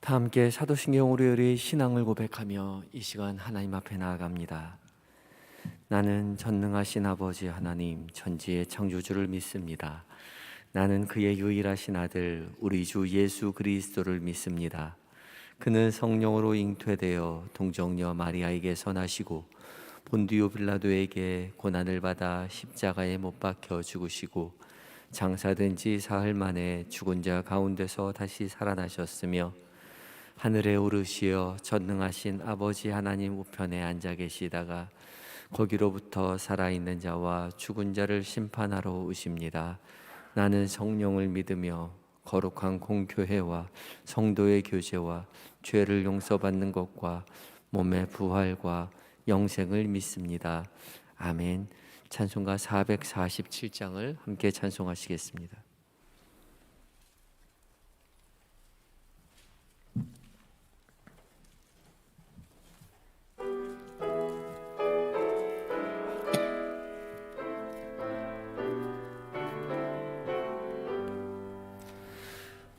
다 함께 사도신경 월요일의 신앙을 고백하며 이 시간 하나님 앞에 나아갑니다. 나는 전능하신 아버지 하나님 천지의 창조주를 믿습니다. 나는 그의 유일하신 아들 우리 주 예수 그리스도를 믿습니다. 그는 성령으로 잉태되어 동정녀 마리아에게서 나시고 본디오 빌라도에게 고난을 받아 십자가에 못 박혀 죽으시고 장사된 지 사흘 만에 죽은 자 가운데서 다시 살아나셨으며 하늘에 오르시어 전능하신 아버지 하나님 우편에 앉아 계시다가 거기로부터 살아있는 자와 죽은 자를 심판하러 오십니다. 나는 성령을 믿으며 거룩한 공교회와 성도의 교제와 죄를 용서받는 것과 몸의 부활과 영생을 믿습니다. 아멘. 찬송가 447장을 함께 찬송하시겠습니다.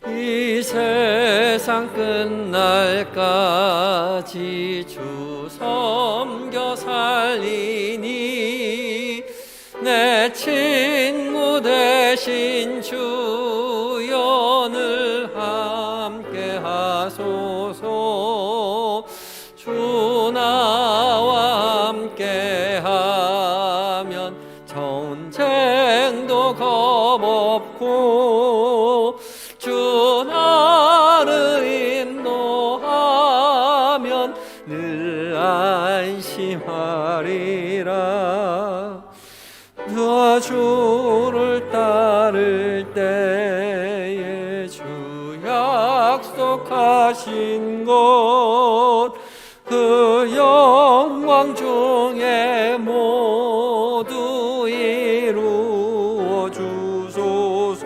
이 세상 끝날까지 주 섬겨 살리니 내 친구 되신 주여 늘 함께 하소서. 주 나와 함께 하면 전쟁도 겁없고 주 나를 인도하면 늘 안심하리라. 나 주를 따를 때에 주 약속하신 것 그 영광 중에 모두 이루어 주소서.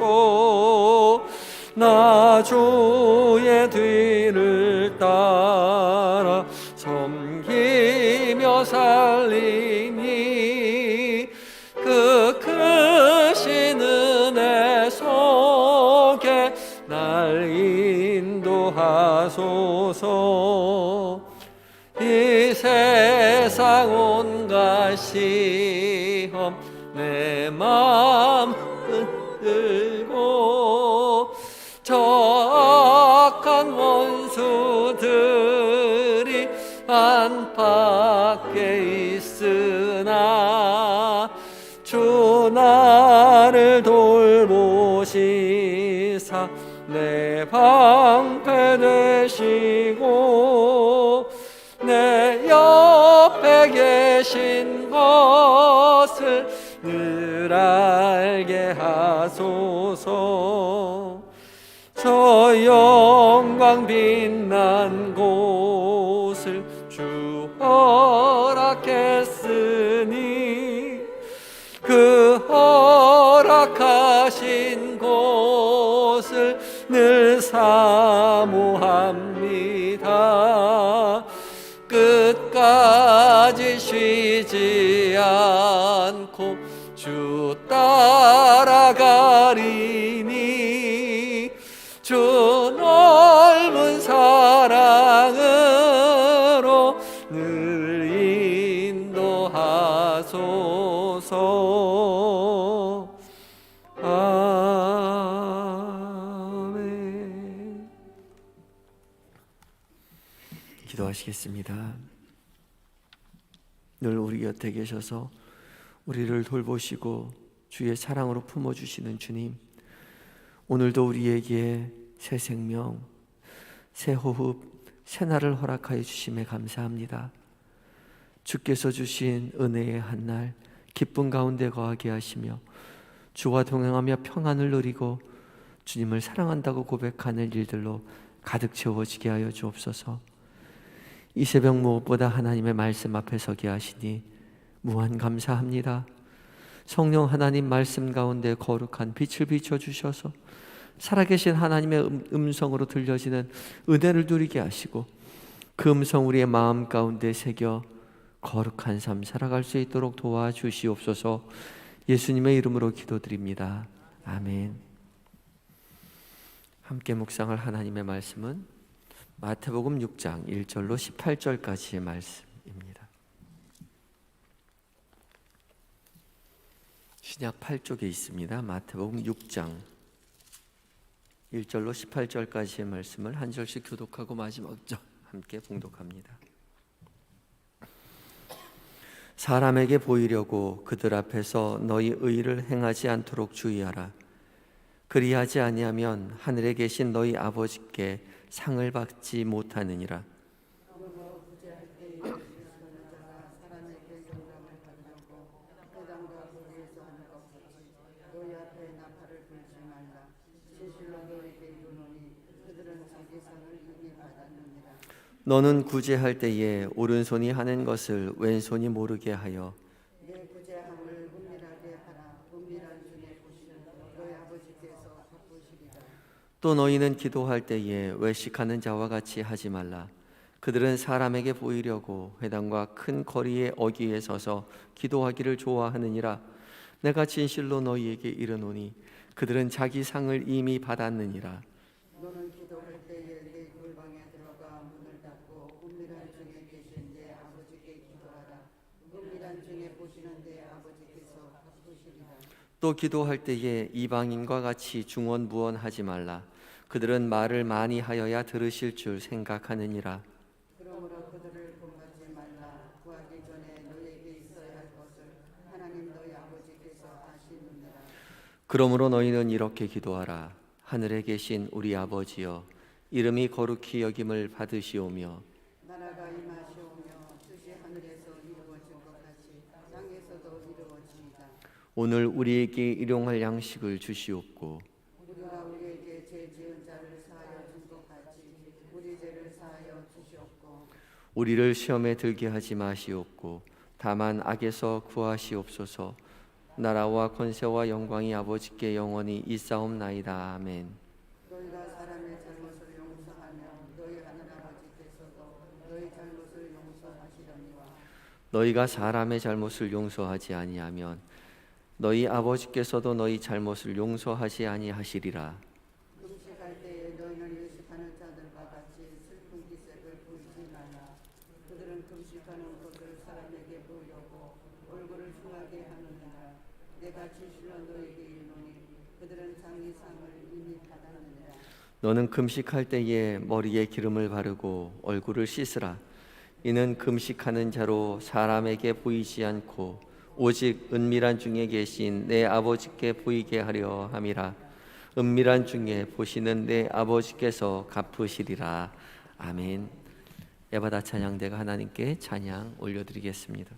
나 주의 뒤를 따라 섬기며 살리니 그 크신 은혜 속에 날 인도하소서. 이 세상 온갖 시험 내 마음 흔들고 저 악한 원수들이 안팎에 있으나 주 나를 돌보시사 내 방패 되시고 내 옆에 계신 것을 늘 알게 하소서. 저 영광 빛난 곳을 주 허락했으니 그 허락하신 곳을 늘 사모합니다. 끝까지 쉬지 않고 주 따라가리니 주 넓은 사랑으로 늘 인도하소서. 아멘. 기도하시겠습니다. 늘 우리 곁에 계셔서 우리를 돌보시고 주의 사랑으로 품어주시는 주님, 오늘도 우리에게 새 생명, 새 호흡, 새 날을 허락하여 주심에 감사합니다. 주께서 주신 은혜의 한날 기쁨 가운데 거하게 하시며 주와 동행하며 평안을 누리고 주님을 사랑한다고 고백하는 일들로 가득 채워지게 하여 주옵소서. 이 새벽 무엇보다 하나님의 말씀 앞에 서게 하시니 무한 감사합니다. 성령 하나님 말씀 가운데 거룩한 빛을 비춰주셔서 살아계신 하나님의 음성으로 들려지는 은혜를 누리게 하시고 그 음성 우리의 마음 가운데 새겨 거룩한 삶 살아갈 수 있도록 도와주시옵소서. 예수님의 이름으로 기도드립니다. 아멘. 함께 묵상할 하나님의 말씀은 마태복음 6장 1절로 18절까지의 말씀입니다. 신약 8쪽에 있습니다. 마태복음 6장 1절로 18절까지의 말씀을 한 절씩 교독하고 마지막 절 함께 봉독합니다. 사람에게 보이려고 그들 앞에서 너희 의를 행하지 않도록 주의하라. 그리하지 아니하면 하늘에 계신 너희 아버지께 상을 받지 못하느니라. 너는 구제할 때에 오른손이 하는 것을 왼손이 모르게 하여 내 구제함을 은밀하게 하라. 은밀한 중에 보시는 너희 아버지께서 바쁘시리라. 또 너희는 기도할 때에 외식하는 자와 같이 하지 말라. 그들은 사람에게 보이려고 회당과 큰 거리에 어귀에 서서 기도하기를 좋아하느니라. 내가 진실로 너희에게 이르노니 그들은 자기 상을 이미 받았느니라. 너는 기도할 때에 내 골방에 들어가 문을 닫고 은밀한 중에 계신 내 아버지께 기도하라. 은밀한 중에 보시는 내 아버지께서 바쁘시리라. 또 기도할 때에 이방인과 같이 중언부언하지 말라. 그들은 말을 많이 하여야 들으실 줄 생각하느니라. 그러므로 그들을 본받지 말라. 구하기 전에 너희에게 있어야 할 것을 하나님 너희 아버지께서 아시느니라. 그러므로 너희는 이렇게 기도하라. 하늘에 계신 우리 아버지여, 이름이 거룩히 여김을 받으시오며 나라가 임하시오며 뜻이 하늘에서 이루어진 것 같이 땅에서도 이루어지이다. 오늘 우리에게 일용할 양식을 주시옵고 우리가 우리에게 죄 지은 자를 사하여 준 것 같이 우리 죄를 사하여 주시옵고 우리를 시험에 들게 하지 마시옵고 다만 악에서 구하시옵소서. 나라와 권세와 영광이 아버지께 영원히 있사옵나이다. 아멘. 너희가 사람의 잘못을 용서하며 너희 하늘 아버지께서도 너희 잘못을 용서하시려니와 너희가 사람의 잘못을 용서하지 아니하면 너희 아버지께서도 너희 잘못을 용서하지 아니하시리라. 금식할 때에 너희는 외식하는 자들과 같이 슬픈 기색을 보이지 말라. 그들은 금식하는 것을 사람에게 보이려고 얼굴을 흉하게 하느니라. 내가 진실로 너희에게 이르노니 그들은 자기 상을 이미 받았느니라. 너는 금식할 때에 머리에 기름을 바르고 얼굴을 씻으라. 이는 금식하는 자로 사람에게 보이지 않고 오직 은밀한 중에 계신 내 아버지께 보이게 하려 함이라. 은밀한 중에 보시는 내 아버지께서 갚으시리라. 아멘. 예바다 찬양대가 하나님께 찬양 올려드리겠습니다.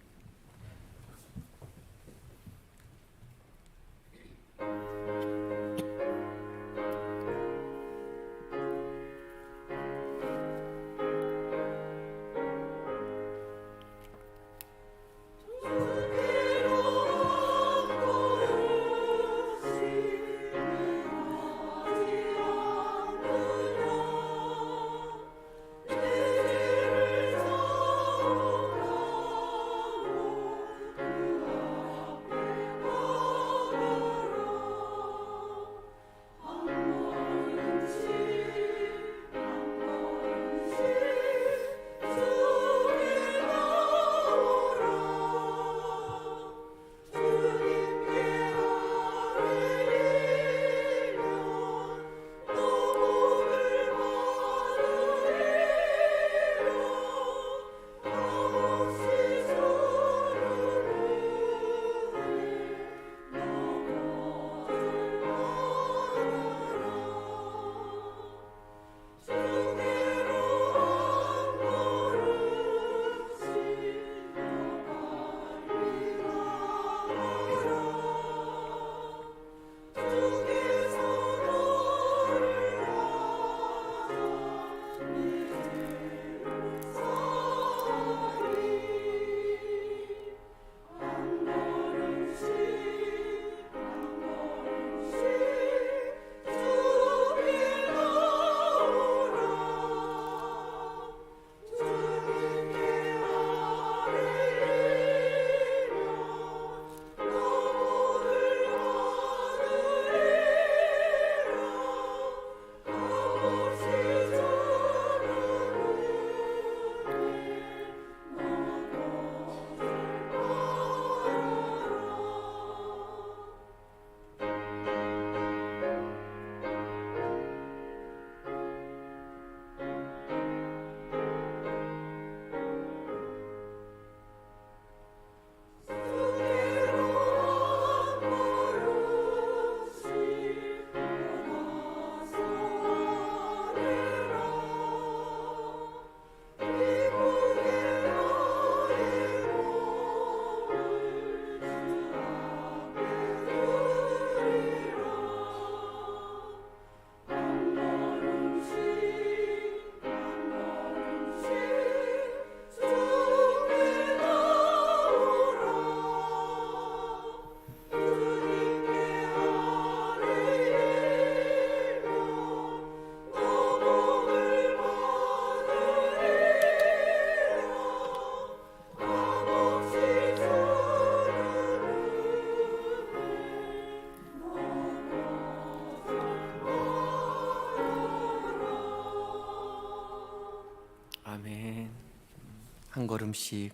한 걸음씩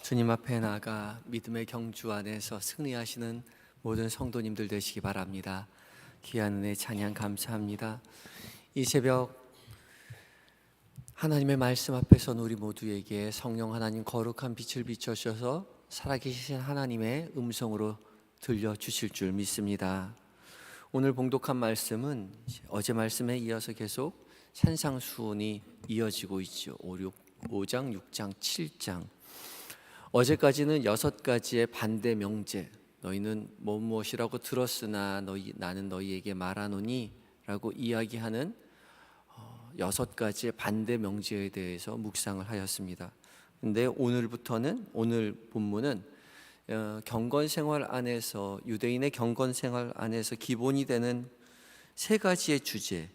주님 앞에 나아가 믿음의 경주 안에서 승리하시는 모든 성도님들 되시기 바랍니다. 귀한 은혜 찬양 감사합니다. 이 새벽 하나님의 말씀 앞에서 우리 모두에게 성령 하나님 거룩한 빛을 비춰주셔서 살아계신 하나님의 음성으로 들려주실 줄 믿습니다. 오늘 봉독한 말씀은 어제 말씀에 이어서 계속 산상수훈이 이어지고 있죠. 5장, 6장, 7장. 어제까지는 6가지의 반대 명제, 너희는 무엇이라고 들었으나 나는 너희에게 말하노니 라고 이야기하는 6가지의 반대 명제에 대해서 묵상을 하였습니다. 근데 오늘부터는, 오늘 본문은 경건생활 안에서, 유대인의 경건생활 안에서 기본이 되는 3가지의 주제,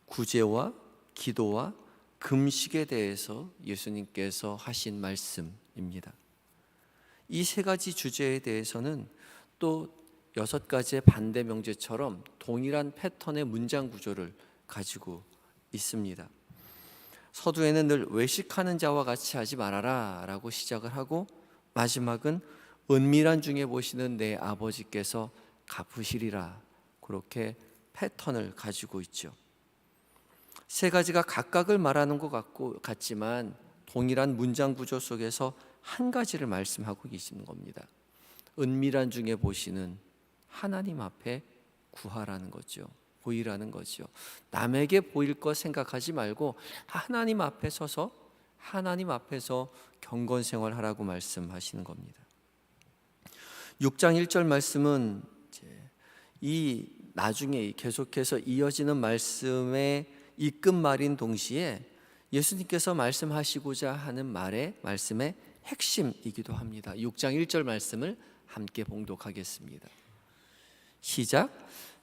구제와 기도와 금식에 대해서 예수님께서 하신 말씀입니다. 이 3가지 주제에 대해서는 또 6가지의 반대 명제처럼 동일한 패턴의 문장 구조를 가지고 있습니다. 서두에는 늘 외식하는 자와 같이 하지 말아라 라고 시작을 하고, 마지막은 은밀한 중에 보시는 내 아버지께서 갚으시리라, 그렇게 패턴을 가지고 있죠. 3가지가 각각을 말하는 것 같지만 동일한 문장 구조 속에서 한 가지를 말씀하고 계시는 겁니다. 은밀한 중에 보시는 하나님 앞에 구하라는 거죠. 보이라는 거죠. 남에게 보일 것 생각하지 말고 하나님 앞에 서서 하나님 앞에서 경건 생활하라고 말씀하시는 겁니다. 6장 1절 말씀은 이 나중에 계속해서 이어지는 말씀의 이끝말인 동시에 예수님께서 말씀하시고자 하는 말씀의 핵심이기도 합니다. 6장 1절 말씀을 함께 봉독하겠습니다. 시작.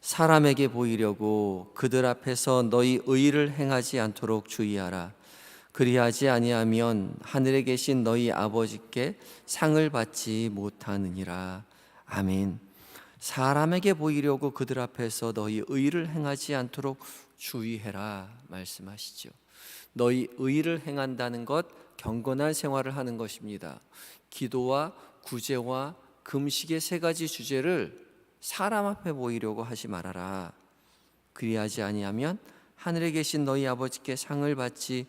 사람에게 보이려고 그들 앞에서 너희 의를 행하지 않도록 주의하라. 그리하지 아니하면 하늘에 계신 너희 아버지께 상을 받지 못하느니라. 아멘. 사람에게 보이려고 그들 앞에서 너희 의를 행하지 않도록 주의해라 말씀하시죠. 너희 의를 행한다는 것, 경건한 생활을 하는 것입니다. 기도와 구제와 금식의 3가지 주제를 사람 앞에 보이려고 하지 말아라. 그리하지 아니하면 하늘에 계신 너희 아버지께 상을 받지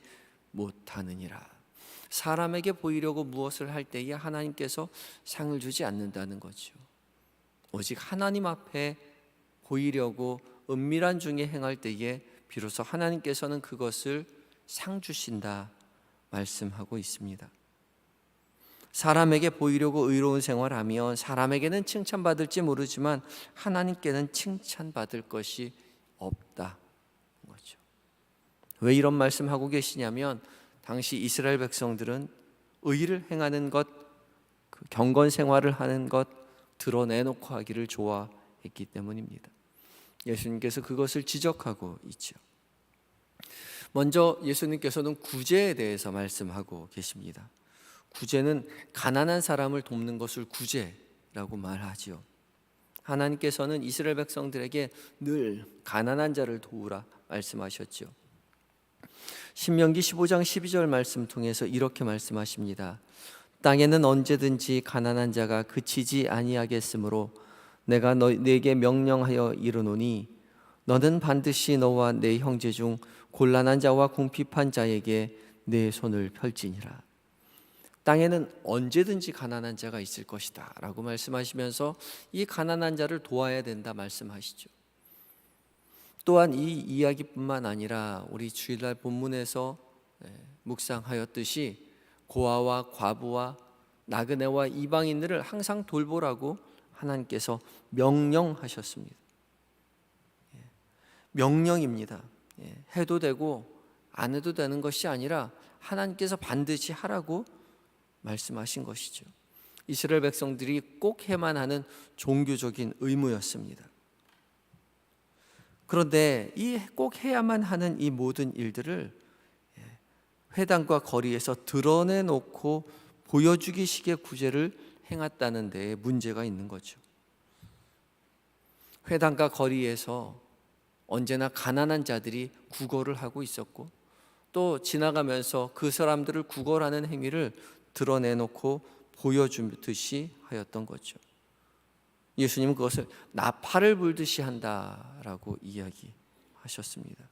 못하느니라. 사람에게 보이려고 무엇을 할 때에 하나님께서 상을 주지 않는다는 거죠. 오직 하나님 앞에 보이려고 은밀한 중에 행할 때에 비로소 하나님께서는 그것을 상 주신다 말씀하고 있습니다. 사람에게 보이려고 의로운 생활하면 사람에게는 칭찬받을지 모르지만 하나님께는 칭찬받을 것이 없다 거죠. 왜 이런 말씀하고 계시냐면, 당시 이스라엘 백성들은 의를 행하는 것, 경건 생활을 하는 것 드러내놓고 하기를 좋아했기 때문입니다. 예수님께서 그것을 지적하고 있죠. 먼저 예수님께서는 구제에 대해서 말씀하고 계십니다. 구제는 가난한 사람을 돕는 것을 구제라고 말하지요. 하나님께서는 이스라엘 백성들에게 늘 가난한 자를 도우라 말씀하셨죠. 신명기 15장 12절 말씀 통해서 이렇게 말씀하십니다. 땅에는 언제든지 가난한 자가 그치지 아니하겠으므로 내가 네게 명령하여 이르노니 너는 반드시 너와 내 형제 중 곤란한 자와 궁핍한 자에게 내 손을 펼지니라. 땅에는 언제든지 가난한 자가 있을 것이다 라고 말씀하시면서 이 가난한 자를 도와야 된다 말씀하시죠. 또한 이 이야기뿐만 아니라 우리 주일날 본문에서 묵상하였듯이 고아와 과부와 나그네와 이방인들을 항상 돌보라고 하나님께서 명령하셨습니다. 명령입니다. 해도 되고 안 해도 되는 것이 아니라 하나님께서 반드시 하라고 말씀하신 것이죠. 이스라엘 백성들이 꼭 해만 하는 종교적인 의무였습니다. 그런데 이 꼭 해야만 하는 이 모든 일들을 회당과 거리에서 드러내놓고 보여주기식의 구제를 행했다는 데에 문제가 있는 거죠. 회당과 거리에서 언제나 가난한 자들이 구걸을 하고 있었고, 또 지나가면서 그 사람들을 구걸하는 행위를 드러내놓고 보여주듯이 하였던 거죠. 예수님은 그것을 나팔을 불듯이 한다라고 이야기하셨습니다.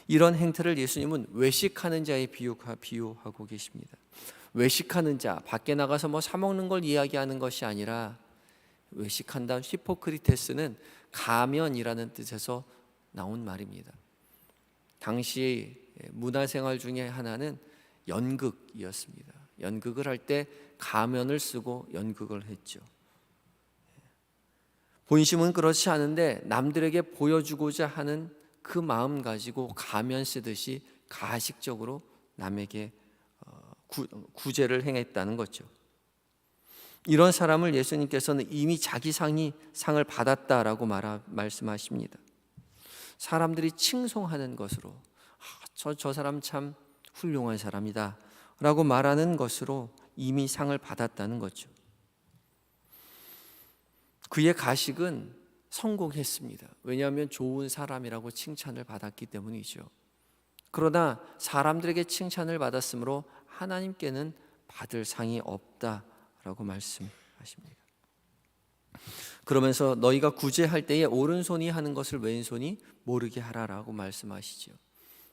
이런 행태를 예수님은 외식하는 자에 비유하고 계십니다. 외식하는 자, 밖에 나가서 뭐 사 먹는 걸 이야기하는 것이 아니라, 외식한다는 히포크리테스는 가면이라는 뜻에서 나온 말입니다. 당시 문화생활 중에 하나는 연극이었습니다. 연극을 할 때 가면을 쓰고 연극을 했죠. 본심은 그렇지 않은데 남들에게 보여주고자 하는 그 마음 가지고 가면 쓰듯이 가식적으로 남에게 구제를 행했다는 거죠. 이런 사람을 예수님께서는 이미 자기 상을 받았다라고 말씀하십니다. 사람들이 칭송하는 것으로 저 사람 참 훌륭한 사람이다 라고 말하는 것으로 이미 상을 받았다는 거죠. 그의 가식은 성공했습니다. 왜냐하면 좋은 사람이라고 칭찬을 받았기 때문이죠. 그러나 사람들에게 칭찬을 받았으므로 하나님께는 받을 상이 없다라고 말씀하십니다. 그러면서 너희가 구제할 때에 오른손이 하는 것을 왼손이 모르게 하라라고 말씀하시죠.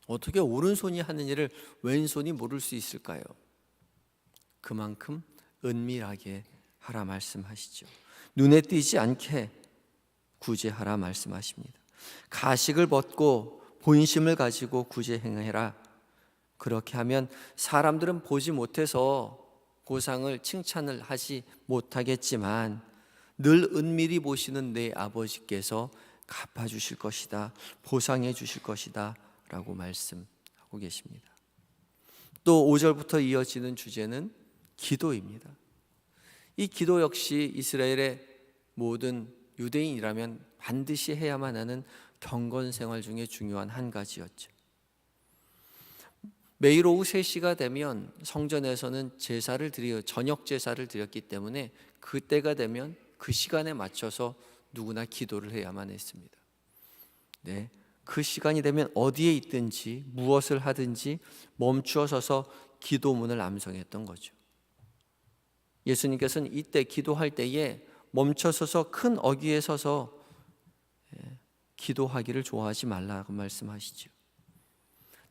어떻게 오른손이 하는 일을 왼손이 모를 수 있을까요? 그만큼 은밀하게 하라 말씀하시죠. 눈에 띄지 않게 구제하라 말씀하십니다. 가식을 벗고 본심을 가지고 구제 행해라. 그렇게 하면 사람들은 보지 못해서 보상을 칭찬을 하지 못하겠지만 늘 은밀히 보시는 내 아버지께서 갚아주실 것이다, 보상해 주실 것이다 라고 말씀하고 계십니다. 또 5절부터 이어지는 주제는 기도입니다. 이 기도 역시 이스라엘의 모든 유대인이라면 반드시 해야만 하는 경건 생활 중에 중요한 한 가지였죠. 매일 오후 3시가 되면 성전에서는 저녁 제사를 드렸기 때문에 그때가 되면 그 시간에 맞춰서 누구나 기도를 해야만 했습니다. 네, 그 시간이 되면 어디에 있든지 무엇을 하든지 멈추어 서서 기도문을 암송했던 거죠. 예수님께서는 이때 기도할 때에 멈춰 서서 큰 어귀에 서서 기도하기를 좋아하지 말라고 말씀하시죠.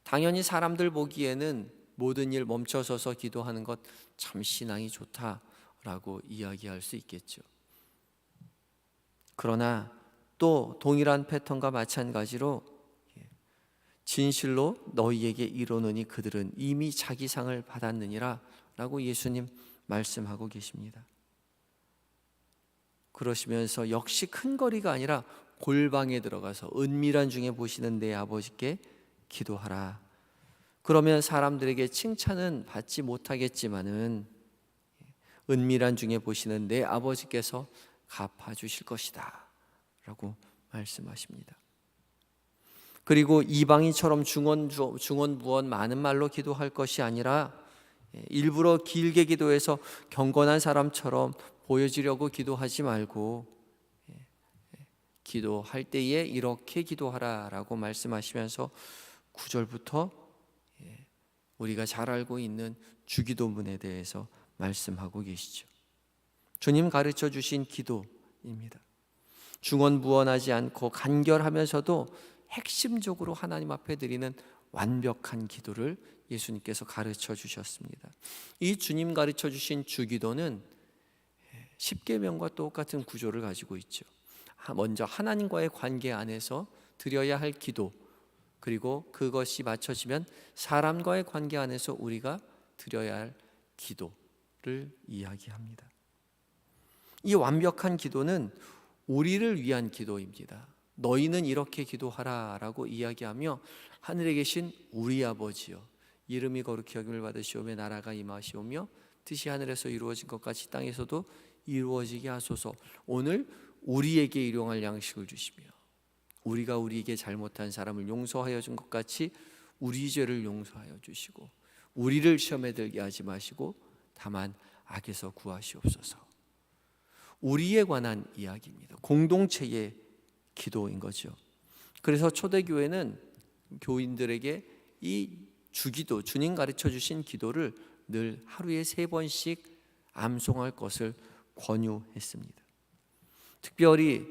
당연히 사람들 보기에는 모든 일 멈춰 서서 기도하는 것 참 신앙이 좋다라고 이야기할 수 있겠죠. 그러나 또 동일한 패턴과 마찬가지로 진실로 너희에게 이르노니 그들은 이미 자기 상을 받았느니라 라고 예수님 말씀하고 계십니다. 그러시면서 역시 큰 거리가 아니라 골방에 들어가서 은밀한 중에 보시는 내 아버지께 기도하라. 그러면 사람들에게 칭찬은 받지 못하겠지만은 은밀한 중에 보시는 내 아버지께서 갚아주실 것이다 라고 말씀하십니다. 그리고 이방인처럼 중언부언 많은 말로 기도할 것이 아니라 일부러 길게 기도해서 경건한 사람처럼 보여지려고 기도하지 말고 기도할 때에 이렇게 기도하라라고 말씀하시면서 9절부터 우리가 잘 알고 있는 주기도문에 대해서 말씀하고 계시죠. 주님 가르쳐 주신 기도입니다. 중언부언하지 않고 간결하면서도 핵심적으로 하나님 앞에 드리는 완벽한 기도를 예수님께서 가르쳐 주셨습니다. 이 주님 가르쳐 주신 주기도는 10계명과 똑같은 구조를 가지고 있죠. 먼저 하나님과의 관계 안에서 드려야 할 기도, 그리고 그것이 맞춰지면 사람과의 관계 안에서 우리가 드려야 할 기도를 이야기합니다. 이 완벽한 기도는 우리를 위한 기도입니다. 너희는 이렇게 기도하라 라고 이야기하며 하늘에 계신 우리 아버지여 이름이 거룩히 여김을 받으시오며 나라가 임하시오며 뜻이 하늘에서 이루어진 것 같이 땅에서도 이루어지게 하소서. 오늘 우리에게 일용할 양식을 주시며 우리가 우리에게 잘못한 사람을 용서하여 준 것 같이 우리 죄를 용서하여 주시고 우리를 시험에 들게 하지 마시고 다만 악에서 구하시옵소서. 우리에 관한 이야기입니다. 공동체의 기도인 거죠. 그래서 초대교회는 교인들에게 이 주기도, 주님 가르쳐 주신 기도를 늘 하루에 3번씩 암송할 것을 권유했습니다. 특별히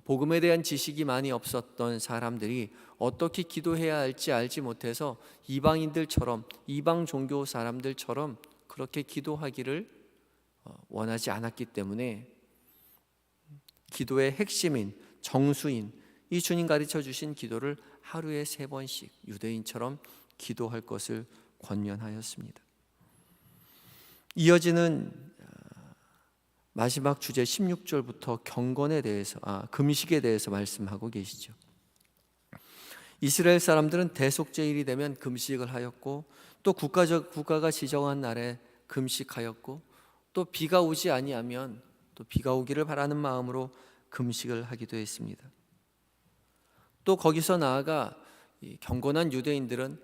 복음에 대한 지식이 많이 없었던 사람들이 어떻게 기도해야 할지 알지 못해서 이방인들처럼, 이방 종교 사람들처럼 그렇게 기도하기를 원하지 않았기 때문에 기도의 핵심인 정수인 이 주님 가르쳐 주신 기도를 하루에 3번씩 유대인처럼 기도할 것을 권면하였습니다. 이어지는 마지막 주제 16절부터 경건에 대해서, 금식에 대해서 말씀하고 계시죠. 이스라엘 사람들은 대속제일이 되면 금식을 하였고, 또 국가가 지정한 날에 금식하였고, 또 비가 오지 아니하면 또 비가 오기를 바라는 마음으로 금식을 하기도 했습니다. 또 거기서 나아가 이 경건한 유대인들은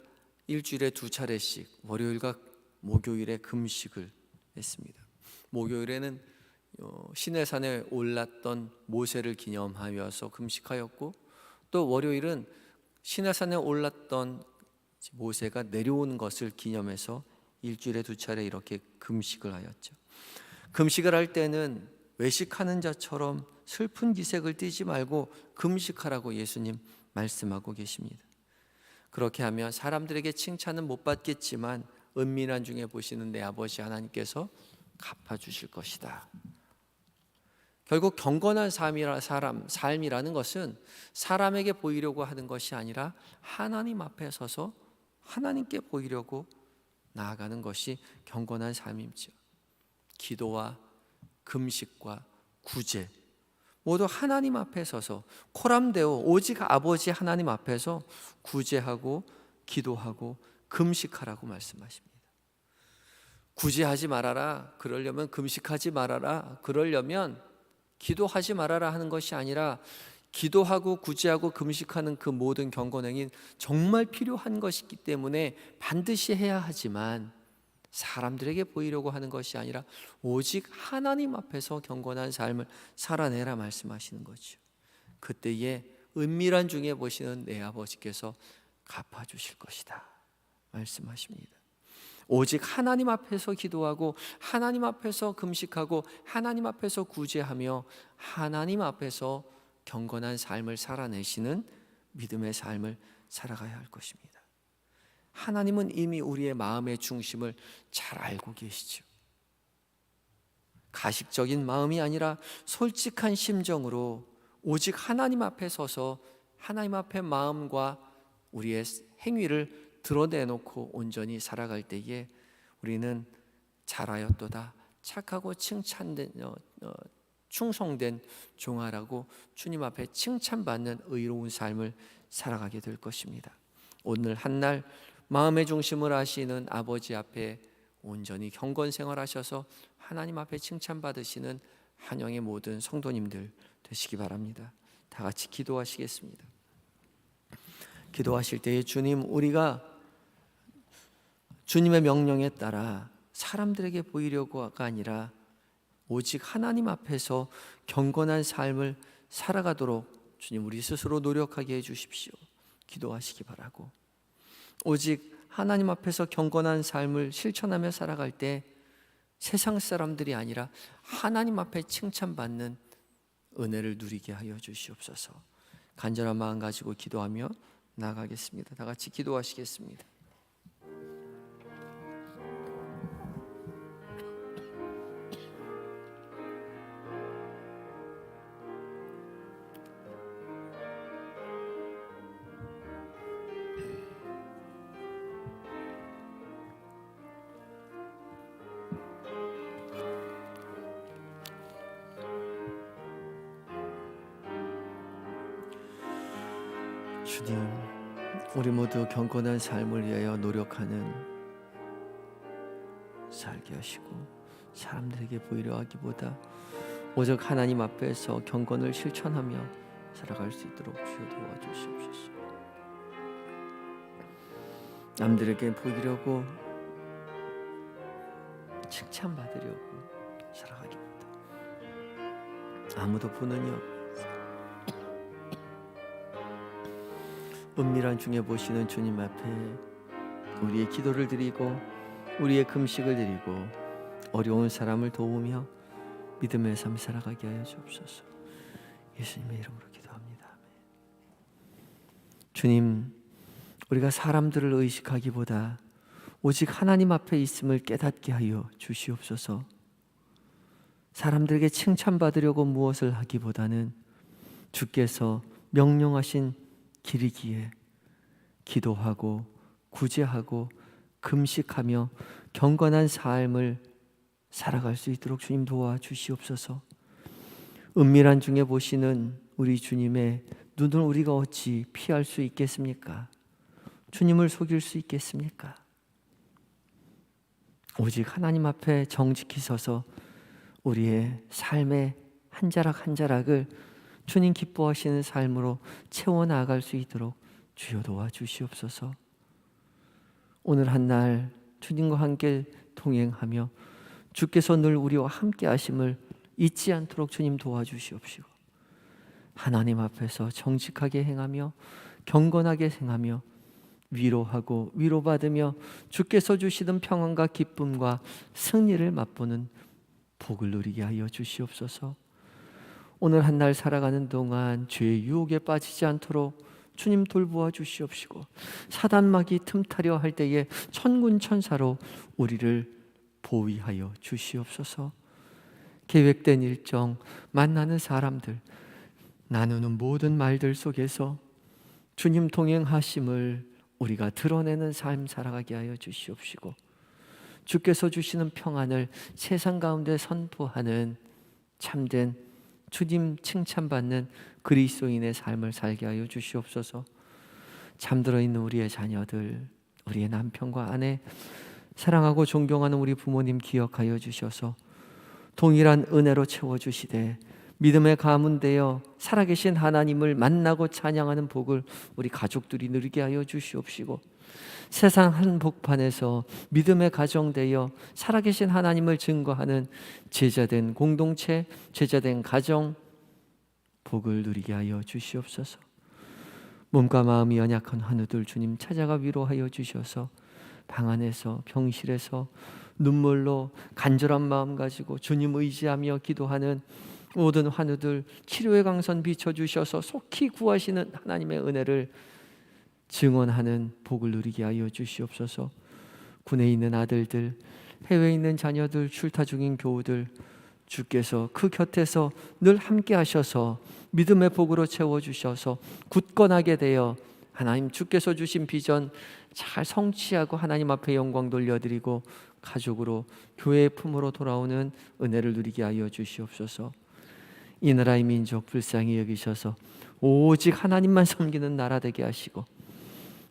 일주일에 2차례씩 월요일과 목요일에 금식을 했습니다. 목요일에는 시내산에 올랐던 모세를 기념하여서 금식하였고, 또 월요일은 시내산에 올랐던 모세가 내려온 것을 기념해서 일주일에 2차례 이렇게 금식을 하였죠. 금식을 할 때는 외식하는 자처럼 슬픈 기색을 띠지 말고 금식하라고 예수님 말씀하고 계십니다. 그렇게 하면 사람들에게 칭찬은 못 받겠지만 은밀한 중에 보시는 내 아버지 하나님께서 갚아주실 것이다. 결국 경건한 삶이라는 것은 사람에게 보이려고 하는 것이 아니라 하나님 앞에 서서 하나님께 보이려고 나아가는 것이 경건한 삶이죠. 기도와 금식과 구제 모두 하나님 앞에 서서 코람데오 오직 아버지 하나님 앞에서 구제하고 기도하고 금식하라고 말씀하십니다. 구제하지 말아라, 그러려면 금식하지 말아라, 그러려면 기도하지 말아라 하는 것이 아니라 기도하고 구제하고 금식하는 그 모든 경건행위는 정말 필요한 것이기 때문에 반드시 해야 하지만 사람들에게 보이려고 하는 것이 아니라 오직 하나님 앞에서 경건한 삶을 살아내라 말씀하시는 거죠. 그때에 은밀한 중에 보시는 내 아버지께서 갚아주실 것이다 말씀하십니다. 오직 하나님 앞에서 기도하고 하나님 앞에서 금식하고 하나님 앞에서 구제하며 하나님 앞에서 경건한 삶을 살아내시는 믿음의 삶을 살아가야 할 것입니다. 하나님은 이미 우리의 마음의 중심을 잘 알고 계시죠. 가식적인 마음이 아니라 솔직한 심정으로 오직 하나님 앞에 서서 하나님 앞에 마음과 우리의 행위를 드러내놓고 온전히 살아갈 때에 우리는 잘하였도다 착하고 충성된 종아라고 주님 앞에 칭찬받는 의로운 삶을 살아가게 될 것입니다. 오늘 한날 마음의 중심을 아시는 아버지 앞에 온전히 경건 생활하셔서 하나님 앞에 칭찬받으시는 한영의 모든 성도님들 되시기 바랍니다. 다 같이 기도하시겠습니다. 기도하실 때에 주님, 우리가 주님의 명령에 따라 사람들에게 보이려고가 아니라 오직 하나님 앞에서 경건한 삶을 살아가도록 주님 우리 스스로 노력하게 해주십시오. 기도하시기 바라고, 오직 하나님 앞에서 경건한 삶을 실천하며 살아갈 때 세상 사람들이 아니라 하나님 앞에 칭찬받는 은혜를 누리게 하여 주시옵소서. 간절한 마음 가지고 기도하며 나아가겠습니다. 다 같이 기도하시겠습니다. 주님, 우리 모두 경건한 삶을 위하여 노력하는 살게 하시고 사람들에게 보이려 하기보다 오직 하나님 앞에서 경건을 실천하며 살아갈 수 있도록 주여 도와주시옵소서. 남들에게 보이려고 칭찬받으려고 살아가기보다 아무도 보는 이 없는 은밀한 중에 보시는 주님 앞에 우리의 기도를 드리고 우리의 금식을 드리고 어려운 사람을 도우며 믿음의 삶 살아가게 하여 주옵소서. 예수님의 이름으로 기도합니다. 아멘. 주님, 우리가 사람들을 의식하기보다 오직 하나님 앞에 있음을 깨닫게 하여 주시옵소서. 사람들에게 칭찬받으려고 무엇을 하기보다는 주께서 명령하신 길이기에 기도하고 구제하고 금식하며 경건한 삶을 살아갈 수 있도록 주님 도와주시옵소서. 은밀한 중에 보시는 우리 주님의 눈을 우리가 어찌 피할 수 있겠습니까? 주님을 속일 수 있겠습니까? 오직 하나님 앞에 정직히 서서 우리의 삶의 한 자락 한 자락을 주님 기뻐하시는 삶으로 채워나갈 수 있도록 주여 도와주시옵소서. 오늘 한 날 주님과 함께 동행하며 주께서 늘 우리와 함께 하심을 잊지 않도록 주님 도와주시옵시고, 하나님 앞에서 정직하게 행하며 경건하게 행하며 위로하고 위로받으며 주께서 주시는 평안과 기쁨과 승리를 맛보는 복을 누리게 하여 주시옵소서. 오늘 한 날 살아가는 동안 죄의 유혹에 빠지지 않도록 주님 돌보아 주시옵시고, 사단마귀 틈타려 할 때에 천군 천사로 우리를 보위하여 주시옵소서. 계획된 일정, 만나는 사람들, 나누는 모든 말들 속에서 주님 동행하심을 우리가 드러내는 삶 살아가게 하여 주시옵시고, 주께서 주시는 평안을 세상 가운데 선포하는 참된 주님 칭찬받는 그리스도인의 삶을 살게 하여 주시옵소서. 잠들어 있는 우리의 자녀들, 우리의 남편과 아내, 사랑하고 존경하는 우리 부모님 기억하여 주셔서 동일한 은혜로 채워주시되 믿음의 가문되어 살아계신 하나님을 만나고 찬양하는 복을 우리 가족들이 누리게 하여 주시옵시고, 세상 한복판에서 믿음의 가정되어 살아계신 하나님을 증거하는 제자된 공동체, 제자된 가정 복을 누리게 하여 주시옵소서. 몸과 마음이 연약한 환우들 주님 찾아가 위로하여 주셔서 방 안에서 병실에서 눈물로 간절한 마음 가지고 주님 의지하며 기도하는 모든 환우들 치료의 강선 비춰주셔서 속히 구하시는 하나님의 은혜를 증언하는 복을 누리게 하여 주시옵소서. 군에 있는 아들들, 해외에 있는 자녀들, 출타 중인 교우들 주께서 그 곁에서 늘 함께 하셔서 믿음의 복으로 채워주셔서 굳건하게 되어 하나님 주께서 주신 비전 잘 성취하고 하나님 앞에 영광 돌려드리고 가족으로 교회의 품으로 돌아오는 은혜를 누리게 하여 주시옵소서. 이 나라의 민족 불쌍히 여기셔서 오직 하나님만 섬기는 나라 되게 하시고,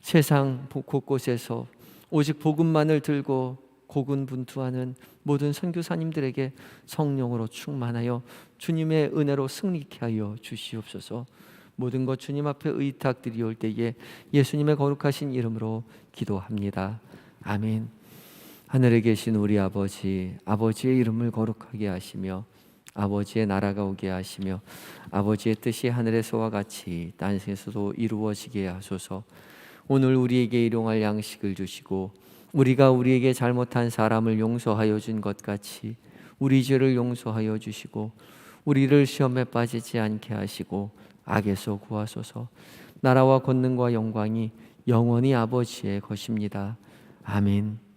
세상 곳곳에서 오직 복음만을 들고 고군분투하는 모든 선교사님들에게 성령으로 충만하여 주님의 은혜로 승리케 하여 주시옵소서. 모든 것 주님 앞에 의탁드리올 때에 예수님의 거룩하신 이름으로 기도합니다. 아멘. 하늘에 계신 우리 아버지, 아버지의 이름을 거룩하게 하시며 아버지의 나라가 오게 하시며 아버지의 뜻이 하늘에서와 같이 땅에서도 이루어지게 하소서. 오늘 우리에게 일용할 양식을 주시고 우리가 우리에게 잘못한 사람을 용서하여 준 것 같이 우리 죄를 용서하여 주시고 우리를 시험에 빠지지 않게 하시고 악에서 구하소서. 나라와 권능과 영광이 영원히 아버지의 것입니다. 아멘.